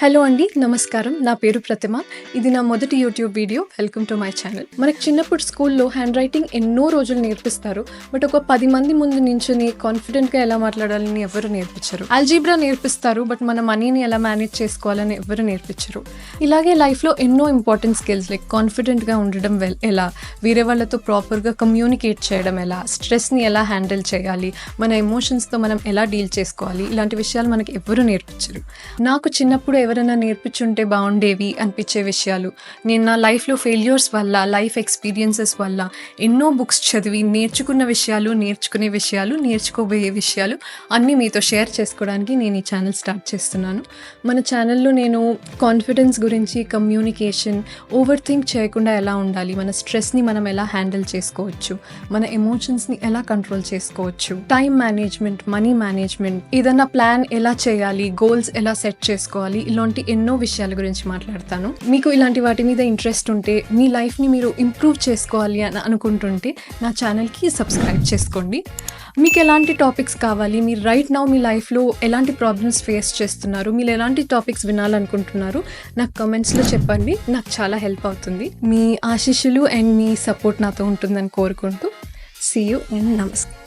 Hello అండి. నమస్కారం. నా పేరు ప్రతిమ. ఇది నా మొదటి YouTube video. Welcome to my channel. మనకి చిన్నప్పుడు స్కూల్లో హ్యాండ్ రైటింగ్ ఎన్నో రోజులు నేర్పిస్తారు. బట్ ఒక 10 మంది ముందు నించొని కాన్ఫిడెంట్‌గా ఎలా మాట్లాడాలని ఎవ్వరు నేర్పించరు. ఆల్జీబ్రా నేర్పిస్తారు. బట్ మన మనీని ఎలా మేనేజ్ చేసుకోవాలని ఎవ్వరు నేర్పించరు. ఇలాగే లైఫ్‌లో ఎన్నో ఇంపార్టెంట్ స్కిల్స్ లైక్ కాన్ఫిడెంట్‌గా ఉండడం ఎలా, వేరే వాళ్ళతో ప్రాపర్‌గా కమ్యూనికేట్ చేయడం ఎలా, స్ట్రెస్‌ని ఎలా హ్యాండిల్ చేయాలి, మన ఎమోషన్స్‌తో మనం ఎలా డీల్ చేసుకోవాలి, ఇలాంటి విషయాలు మనకి ఎవ్వరు నేర్పించరు. నాకు చిన్నప్పుడు ఎవరైనా నేర్పించుంటే బాగుండేవి అనిపించే విషయాలు, నేను నా లైఫ్లో ఫెయిల్యూర్స్ వల్ల, లైఫ్ ఎక్స్పీరియన్సెస్ వల్ల ఎన్నో బుక్స్ చదివి నేర్చుకున్న విషయాలు, నేర్చుకునే విషయాలు, నేర్చుకోబోయే విషయాలు అన్నీ మీతో షేర్ చేసుకోవడానికి నేను ఈ ఛానల్ స్టార్ట్ చేస్తున్నాను. మన ఛానల్లో నేను కాన్ఫిడెన్స్ గురించి, కమ్యూనికేషన్, ఓవర్ థింక్ చేయకుండా ఎలా ఉండాలి, మన స్ట్రెస్ని మనం ఎలా హ్యాండిల్ చేసుకోవచ్చు, మన ఎమోషన్స్ని ఎలా కంట్రోల్ చేసుకోవచ్చు, టైం మేనేజ్మెంట్, మనీ మేనేజ్మెంట్, ఏదైనా ప్లాన్ ఎలా చేయాలి, గోల్స్ ఎలా సెట్ చేసుకోవాలి, ఇలాంటి ఎన్నో విషయాల గురించి మాట్లాడతాను. మీకు ఇలాంటి వాటి మీద ఇంట్రెస్ట్ ఉంటే, మీ లైఫ్ని మీరు ఇంప్రూవ్ చేసుకోవాలి అని అనుకుంటుంటే నా ఛానల్కి సబ్స్క్రైబ్ చేసుకోండి. మీకు ఎలాంటి టాపిక్స్ కావాలి, మీరు రైట్ నౌ మీ లైఫ్లో ఎలాంటి ప్రాబ్లమ్స్ ఫేస్ చేస్తున్నారు, మీరు ఎలాంటి టాపిక్స్ వినాలనుకుంటున్నారు నాకు కమెంట్స్లో చెప్పండి. నాకు చాలా హెల్ప్ అవుతుంది. మీ ఆశీస్సులు అండ్ మీ సపోర్ట్ నాతో ఉంటుందని కోరుకుంటూ సీ యూ అండ్ నమస్తే.